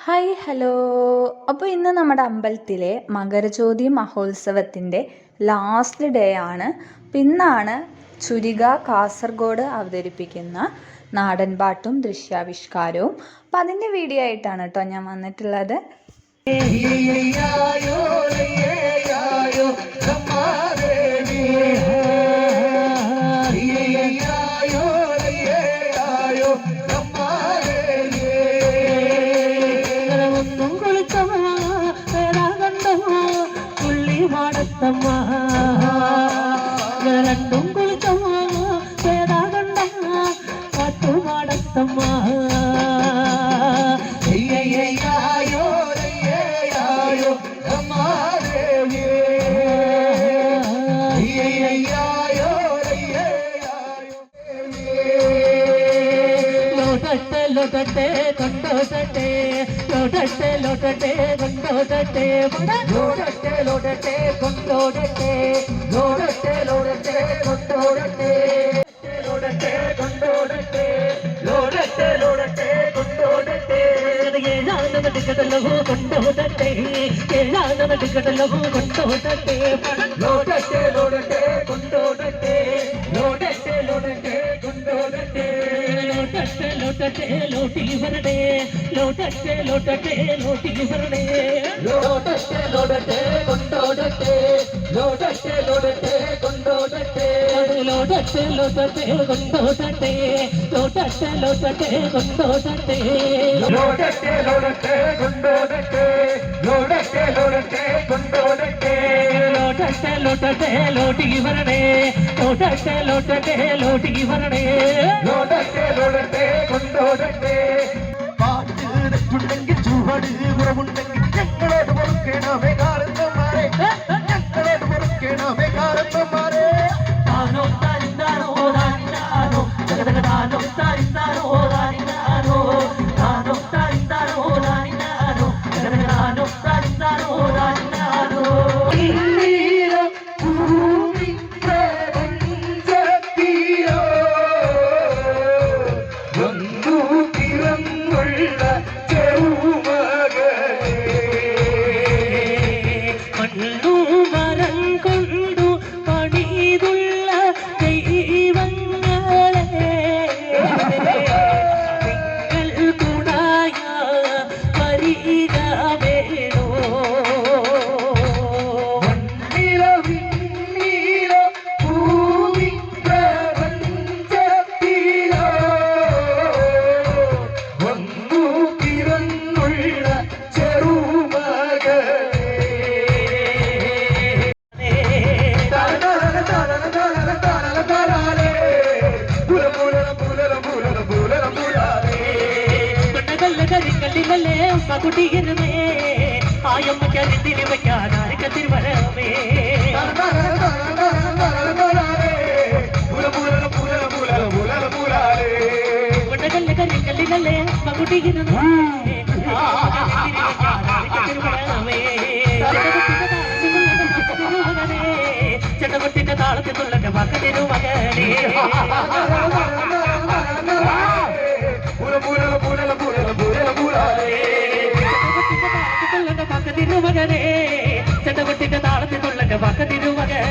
Hi hello. അപ്പോൾ ഇന്ന് നമ്മുടെ അമ്പലത്തിലെ മകരജ്യോതി മഹോത്സവത്തിൻ്റെ ലാസ്റ്റ് ഡേ ആണ്. ഇന്നാണ് ചുരിക കാസർഗോഡ് അവതരിപ്പിക്കുന്ന നാടൻപാട്ടും ദൃശ്യാവിഷ്കാരവും. അപ്പം അതിൻ്റെ വീഡിയോ ആയിട്ടാണ് കേട്ടോ ഞാൻ വന്നിട്ടുള്ളത്. രണ്ടും കുളിച്ചമ്മ വേദാകണ്ഡമ്മ പാട്ടുപാടത്തമ്മ ലോട്ടട്ടെ കൊണ്ടോട്ടെ ലോട്ടട്ടെ ലോട്ടട്ടെ കൊണ്ടോട്ടെ ലോടട്ടെ ലോടട്ടെ കൊണ്ടോടട്ടെ ലോടട്ടെ ലോടട്ടെ കൊണ്ടോടട്ടെ ലോടട്ടെ കൊണ്ടോടട്ടെ ലോടട്ടെ ലോടട്ടെ കൊണ്ടോടട്ടെ ഏഴാനവ ടിക്കറ്റല്ലവോ കൊണ്ടോടട്ടെ ഏഴാനവ ടിക്കറ്റല്ലവോ കൊണ്ടോടട്ടെ ലോടട്ടെ ലോടട്ടെ കൊണ്ടോടട്ടെ ലോടട്ടെ ലോടട്ടെ കൊണ്ടോടട്ടെ ലോട്ടട്ടെ ലോട്ടട്ടെ ലോട്ടി വരട്ടെ ലോട്ടട്ടെ ലോട്ടട്ടെ ലോട്ടി വരട്ടെ ലോട്ടട്ടെ ലോടട്ടെ കൊണ്ടോടട്ടെ ലോട്ടട്ടെ ലോടട്ടെ കൊണ്ടോടട്ടെ ലോട്ടട്ടെ ലോട്ടട്ടെ കൊണ്ടോടട്ടെ ലോട്ടട്ടെ ലോട്ടട്ടെ കൊണ്ടോടട്ടെ ലോട്ടട്ടെ ലോടട്ടെ കൊണ്ടോടട്ടെ ലോട്ടട്ടെ ലോടട്ടെ കൊണ്ടോടട്ടെ ലോട്ടട്ടെ ലോട്ടട്ടെ ലോട്ടി വരട്ടെ ലോട്ടട്ടെ ലോട്ടട്ടെ ലോട്ടി വരട്ടെ ലോട്ടട്ടെ ലോടട്ടെ കൊണ്ടോടട്ടെ പാട്ട് തെറ്റുണ്ടെങ്കിൽ ചുവട് കുറവുണ്ടെങ്കിൽ ഞങ്ങളോട് പൊറുക്കണമേ കാരണന്മാരെ ഞങ്ങളോട് പൊറുക്കണമേ കാരണന്മാരെ താനോ താനിന്താനോ താനിന്താനോ ജഗതകതാനോ താനിന്താനോ താനിന്താനോ താനോ താനിന്താനോ താനിന്താനോ ജഗതകതാനോ താനിന്താനോ താനിന്താനോ കുട്ടിയിരുന്നേ ആയമ്മയ്ക്കതിന് വയ്ക്കാനാർക്കത്തിന് വരമേ കൊണ്ടകല്ല കരിങ്കല്ലിനല്ലേ കുട്ടിയിരുന്നേ ചെണ്ടകൊട്ടിന്റെ താളത്തിനുള്ളന്റെ മകനു മകനേ പക്കത്തിനു മകനേ ചെണ്ടകൊട്ടിന്റെ താളത്തിനുള്ളന്റെ പക്കത്തിനു മകനേ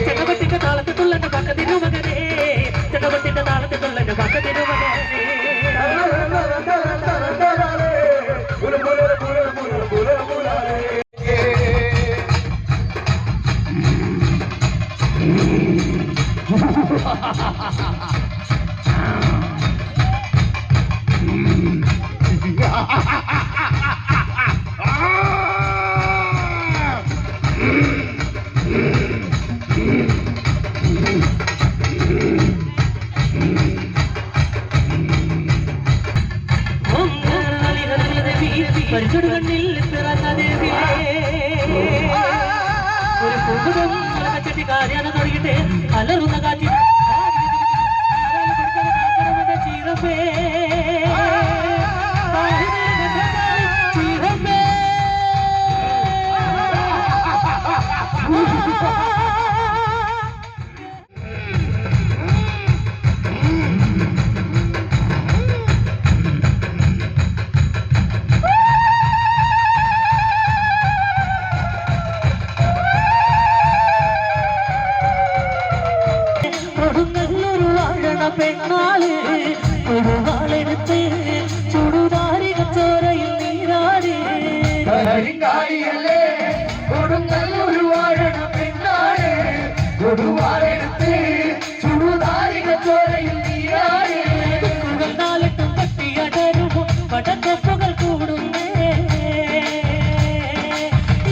ചെണ്ടകൊട്ടിന്റെ താളത്തിനുള്ളന്റെ പക്കത്തിനു മകനേ ചെണ്ടകൊട്ടിന്റെ താളത്തിനുള്ളന്റെ പക്കത്തിനു മകനേ പരിചുടുകണ്ണിൽ ഒരു പൂകുടം ചട്ടി കാര്യാന തുടങ്ങിട്ട് അലറുന്ന കാറ്റി ചീറപ്പേ ചീറപ്പേ പെണ്ണാള് കൊടുവാളെടുത്ത് ചുടുതാരിക ചോരയിൽ നീരാടി കരിങ്കാലിയല്ലേ കൊടുങ്ങല്ലൂർ വാഴണ പെണ്ണാള് കൊടുവാളെടുത്ത് ചുടുതാരിക ചോരയിൽ നീരാടി നാലിട്ടും കട്ടിയടരുമോ പടക്കൊപ്പുകൾ കൂടുന്നേ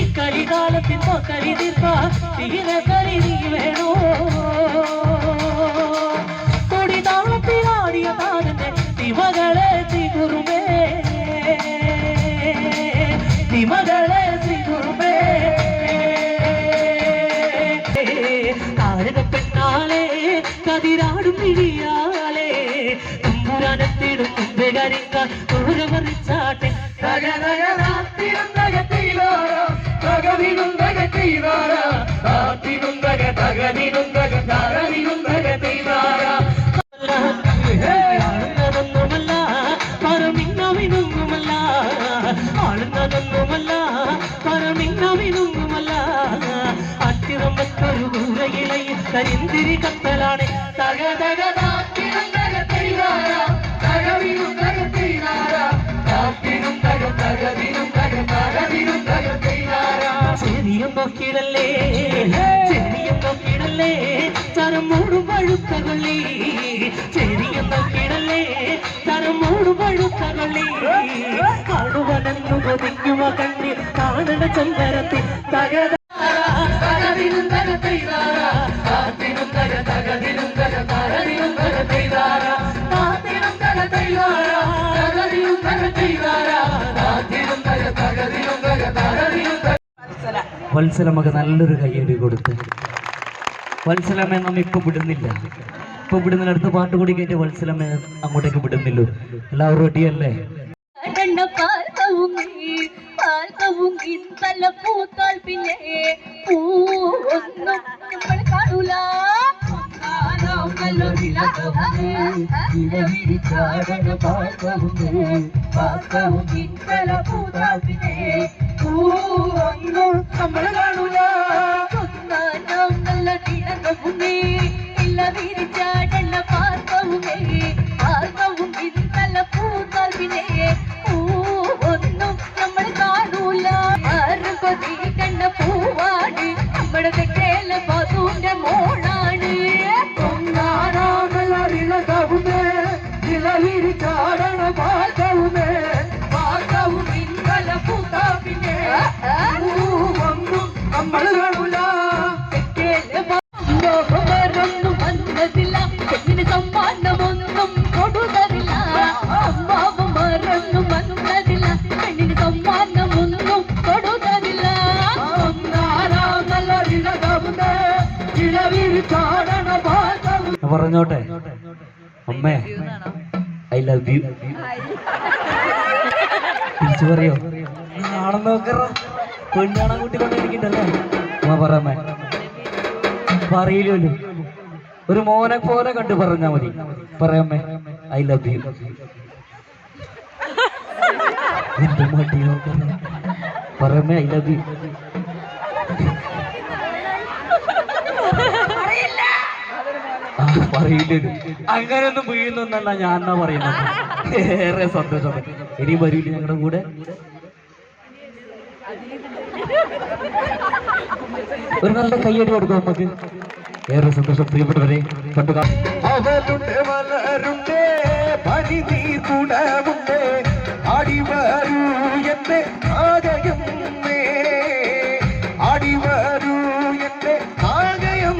ഈ കളികാലത്തിൽ കരി തീർപ്പാ തീര കരി നീ വേണോ കൊടിതാളത്തിലാടിയ താരന്റെ തിമകളെ തികുറുമേ തിമകളെ തികുറുമേ താരക പെണ്ണാളെ കതിരാടും പിടിയാളെ തുമ്പുരാനത്തിടും മുമ്പേ കരിക്കാൻ തുറമറിച്ചാട്ടെ ആളുന്നതൊന്നുമല്ല പറമിന്നവിനൊന്നുമല്ല ആളുന്നതൊന്നുമല്ല പറമിന്നവിനൊന്നുമല്ല അത്തിറമ്പത്തൊരു കൂരയിലയിൽ കരിന്തിരി കത്തലാണ് ചെറിയും നോക്കിയിടല്ലേ ചെറിയും നോക്കിയിടല്ലേ ചരം മൂടും പഴുത്ത കൊള്ളി ചെറിയും നോക്കിയിടല്ലേ ചരം മൂടും പഴുത്ത കൊള്ളി കാണുവനെന്നു കൊതിക്കുമ കണ്ണി കാണണ ചന്ദ്രത്തിൽ വത്സലമ്മക്ക് നല്ലൊരു കയ്യടി കൊടുത്ത് വത്സലമ്മയെ നമ്മ ഇപ്പൊ വിടുന്നില്ല. ഇപ്പൊ വിടുന്ന അടുത്ത പാട്ട് കൂടി കേട്ട് വത്സലമ്മയെ അങ്ങോട്ടേക്ക് വിടുന്നില്ലു. എല്ലാവരും റെഡിയല്ലേ? പൂത്താൽ പിന്നെ പൂവൊന്നും നമ്മൾ കാണൂല നമ്മൾ കാണൂല നല്ല തിളങ്ങവുമേ ഇല്ല വിരിച്ചാടല്ല പാർക്കവുമേ പാർക്കവും ഇന്നല പൂത്താൽ പിന്നെ പൂവൊന്നും നമ്മൾ കാണൂല ആരും കൊതി കണ്ട പൂവാണ് നമ്മുടെ തെക്കേല പതുന്റെ മോളാണ് ചാടണ പാർക്കവുമേ പാർക്കവും ഇന്നല പൂത്താൽ പിന്നെ ഒന്നും നമ്മൾ കാണൂല ലോകമൊന്നും വന്നതില്ല പെണ്ണിന് സമ്മാനമൊന്നും കൊടുതറില്ല അമ്മാവ് മറന്നും വന്നതില്ല പെണ്ണിന് സമ്മാനമൊന്നും കൊടുതറില്ല ഞാൻ പറഞ്ഞോട്ടെ അമ്മേ ഐ ലവ് യു തിരിച്ചു പറയോ? നാളെ നോക്കറ പെണ്ണാണാൻ കൂട്ടിക്കൊണ്ട് ഇരിക്കണ്ടല്ലേ അമ്മ പറയമ്മേ പറയില്ലോ. ഒരു മോനെ പോലെ കണ്ടു പറഞ്ഞാ മതി. പറയമ്മേ ഐ ലവ് യു. എന്റെ മടി നോക്കറ പറയമ്മേ ഐ ലവ് യു. പറയില്ലല്ലോ. അങ്ങനെയൊന്നും വീഴുന്നല്ല ഞാൻ എന്നാ പറയുന്നത്. ഏറെ സന്തോഷം. ഇനി വരൂല ഞങ്ങളുടെ കൂടെ? ഒരു നല്ല കയ്യടി കൊടുക്കും നമുക്ക്. ഏറെ സന്തോഷം പ്രിയപ്പെട്ടവരെ. അവളുടെ വളരുണ്ടേ പരിധി കുടമുണ്ടേ അടിവരൂ എന്റെ ആകയം അടിവരൂ എന്റെ ആകയം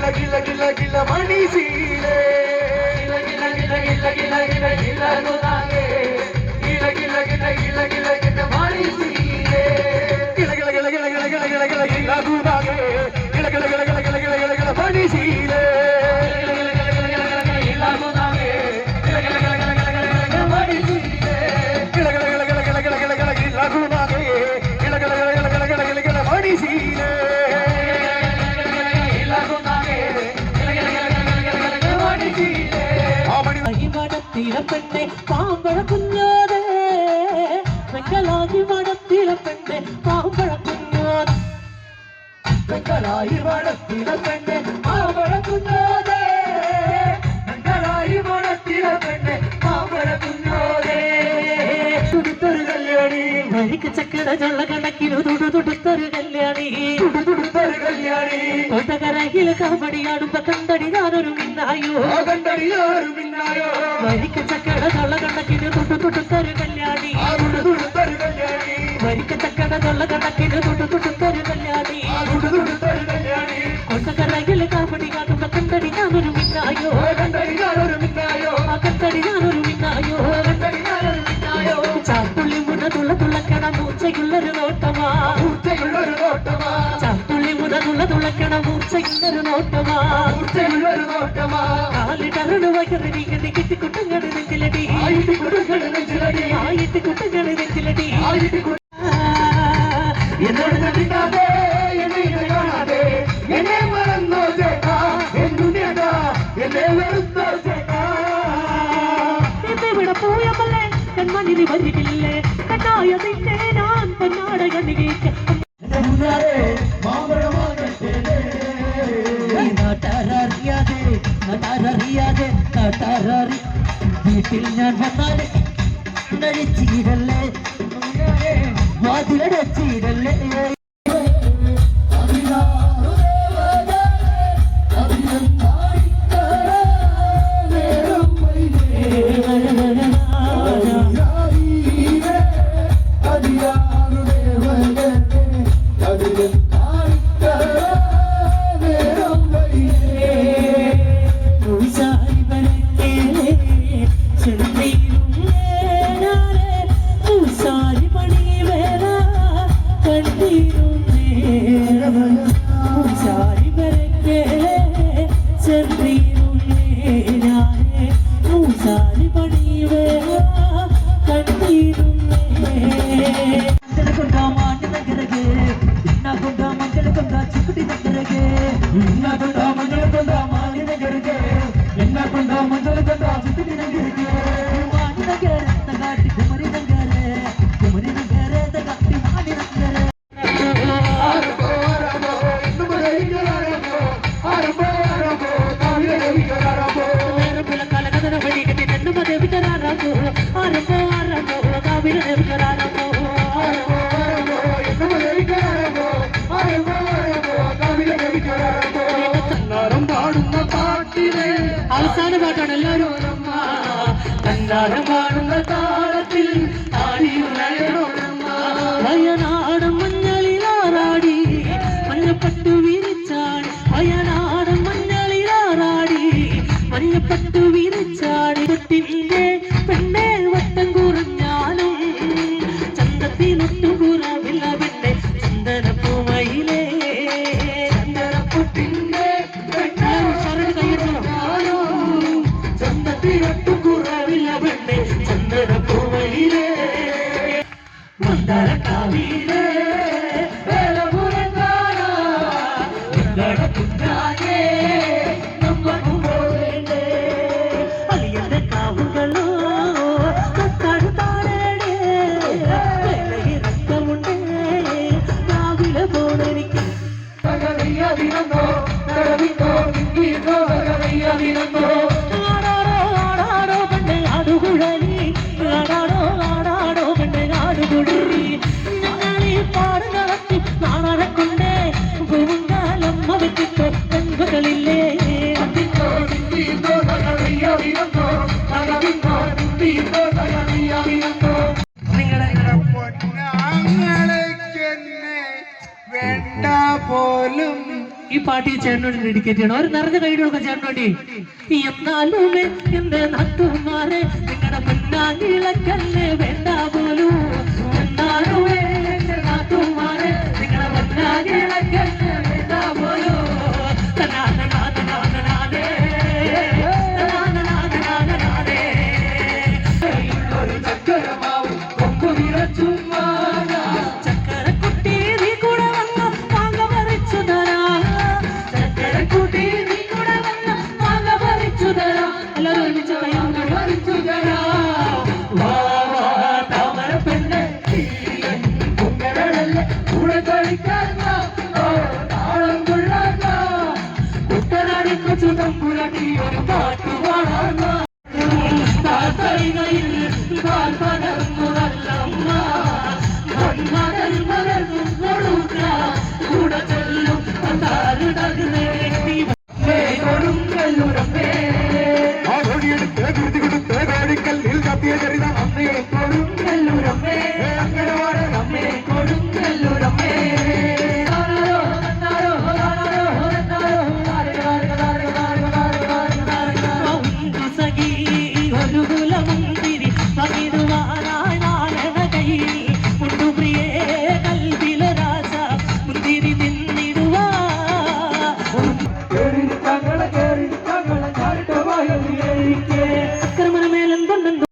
കില കില കില കില മണിശീലേ കില കില കില കില കില കില കില ഗുനാഗേ കില കില കില കില കില കില മണിശീലേ കില കില കില കില കില കില കില കില കില ഗുനാഗേ കില കില കില കില കില കില കില കില മണിശീലേ പെണ്ണെ പാമ്പഴ കുഞ്ഞോടെ വെങ്കലായി മടത്തിലെ പെണ്ണെ പാമ്പഴ കുഞ്ഞോടെ വെങ്കലായി മടത്തിലെ പെണ്ണെ പാമ്പഴ കുഞ്ഞോടെ വെങ്കലായി മടത്തിലെ പെണ്ണെ പാമ്പഴ കുഞ്ഞോടെ തുടുത്തൊരു കല്യാണി വരിക്ക് ചക്കട ചള്ള കണക്കിനു തുടുത്തൊരു കല്യാണി തുടുത്തൊരു കല്യാണി കൊട്ടകരയില് കബടിയാടുമ്പോ കണ്ടടി ഞാനൊരു മിന്നായോ കണ്ടടി ഞാനൊരു മിന്നായോ വരിക്ക ചക്കട ചള്ള കണക്കിന് തുടുത്തൊരു കല്യാണി തുടുത്തൊരു കല്യാണി വരിക്ക ചക്കട ചള്ള കണക്കിന് തുടുത്തൊരു കല്യാണി തുടുത്തൊരു കല്യാണി കൊട്ടകരയില് കബടിയാടുമ്പോ കണ്ടടി ഞാനൊരു മിന്നായോ കണ്ടടി ഞാനൊരു മിന്നായോ കണ്ടടി ഞാനൊരു മിന്നായോ കണ്ടടി ഞാനൊരു മിന്നായോ ചാത്തുള്ളി തുള്ളക്കണ മൂച്ചയുള്ളൊരു നോട്ടമാ മൂച്ചയുള്ളൊരു നോട്ടമാ ചാത്തുള്ളി തുള്ളക്കണ മൂച്ചയുള്ളൊരു നോട്ടമാ മൂച്ചയുള്ളൊരു നോട്ടമാ കാലിടറു വയറി കിട്ടി കുട്ടങ്ങട് നെഞ്ചിലടി ആയിട്ട് കുട്ടങ്ങട് നെഞ്ചിലടി ആയിട്ട് കുട്ടങ്ങട് നെഞ്ചിലടി എന്നോട് നടിക്കാതെ എന്നെ കാണാതെ എന്നെ മറന്നോ ചേട്ടാ എന്തുനേടാ എന്നെ വെറുത്തോ ചേട്ടാ ഇവിടെ പോയപ്പല്ലേ കൺമണിനി വരികില്ലേ കട്ടായതിന്റെ ഞാൻ പൊന്നാടകണികേക്ക് നാട്ടാരറിയാതെ വീട്ടിൽ ഞാൻ വന്നാലേ നടിച്ചിടല്ലേ വാതിലടച്ചിടല്ലേ അവസാന പാട്ടാണ് എല്ലാവരും കണ്ടാരം പാടുന്ന താളത്തിൽ വയനാടൻ മഞ്ഞളിലാറാടി മഞ്ഞപ്പട്ടു വിരിച്ചാടി വയനാടൻ മഞ്ഞളിലാറാടി മഞ്ഞപ്പട്ടു വിരിച്ചാടി കുട്ടിന്റെ പെണ്ണെ വട്ടം കുറഞ്ഞാലും ചന്തത്തിനൊട്ടും കുറവില്ല പെണ്ണെ ചന്ദനപ്പൂമയിലേ ചന്ദനപ്പൊട്ടിന്റെ ചന്തത്തിനൊട്ടും കുറവില്ല പെണ്ണെ ചന്ദനപ്പൂമയിലേ മന്ദരക്കാവിലേ അലിയന്റെ കാവുകളോ തൊട്ടടുത്താടേ രക്തമുണ്ട് രാവിലെ പോണെനിക്ക് ആടാടോ പെണ്ണെ ആടുകുഴലി ആടാടോ പെണ്ണെ ആടുകുഴലി ഞങ്ങളീ പാട് നടത്തി നാണറക്കൊണ്ടേ പൂങ്കാലം അവത്തിക്കോ പെൺകളില്ലേ പൊന്നാങ്ങളെന്നെ വേണ്ട പോലും ഈ പാട്ട് ഈ ചേട്ടനോട് ഡെഡിക്കേറ്റ് ചെയ്യണം. ഒരു നിറഞ്ഞ കൈയ്യടി കൊടുക്കാം ചേട്ടനോടി. എന്നാലുമേ എന്റെ നാട്ടുമാരെ നിങ്ങളുടെ പൊന്നാനിളക്കല്ലേ വേണ്ട പോലും. എന്നാലുമേ എന്റെ നാട്ടുമാരെ നിങ്ങളുടെ പൊന്നാനിളക്കല്ലേ വേണ്ട പോലും. ഒരു ചക്കരമാവും കൊമ്പു നിറച്ചുമ്മാനാ. ചക്കരക്കുട്ടി നീ കൂടെ വന്ന് മാങ്ങ പറിച്ചു തരാം. ചക്കരക്കുട്ടി നീ കൂടെ വന്ന് മാങ്ങ പറിച്ചു തരാം. എല്ലാവരും ഒരുമിച്ച് കൈകൊണ്ട് പറിച്ചു തരാം. വാ വാ താമരപ്പെണ്ണെ തീയൻ പൊങ്കടലല്ലേ കൂടെ കളിക്കാൻ വാ. ഓ താളം കൊള്ളാൻ വാ. കുട്ടനാടി കൊച്ചു തമ്പുരാട്ടി ഒരു പാട്ട് പാടാൻ വാ. താത്തൈകയിൽ പാൽ പകർന്നു നല്ലമ്മ. പൊന്മകൻ മകർന്നു കൊടുക്കാം. കൂടെ ചെല്ലും താരുടകുന്നേ കൊടുങ്കല്ലുരമ്പേ ആ ഓടിയെടുത്ത് കുരുതി കൊടുത്ത് കോടിക്കല്ലിൽ കത്തിയ ചരിത അമ്മേ കൊടുങ്കല്ലുരമ്പേ അങ്ങനെ വാട അമ്മേ കൊടുങ്കല്ലുരമ്പേ. സഖി ഒരു കുലമുന്തിരി പകിടുവാനായി നാരണ കൈ മുണ്ടുപ്രിയേ കൽവില രാജ മുന്തിരി തിന്നിടുവാ. അക്രമണമേലെന്തുണ്ടെന്തോ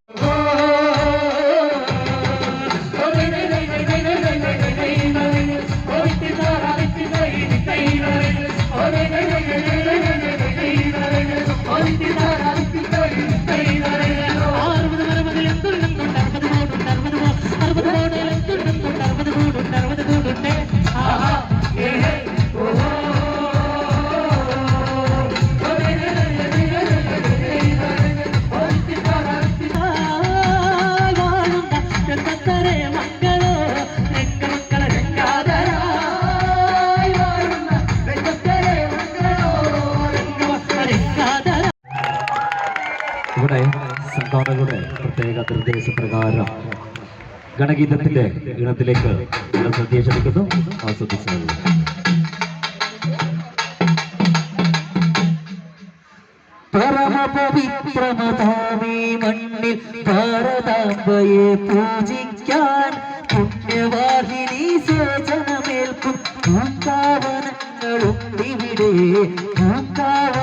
ഇവിടെ സംഘാടകരുടെ പ്രത്യേക നിർദ്ദേശപ്രകാരം ഗണഗീതത്തിന്റെ ഈണത്തിലേക്ക് ഇവിടെ ശ്രദ്ധ ക്ഷണിക്കുന്നു. ആസ്വദിച്ചു. പരമപവിത്രമതാമീ മണ്ണിൽ ഭാരതാംബയെ പൂജിക്കാൻ പുണ്യവാഹിനി സേചനമേൽക്കും പൂങ്കാവനങ്ങളുണ്ടിവിടെ. പൂങ്കാവ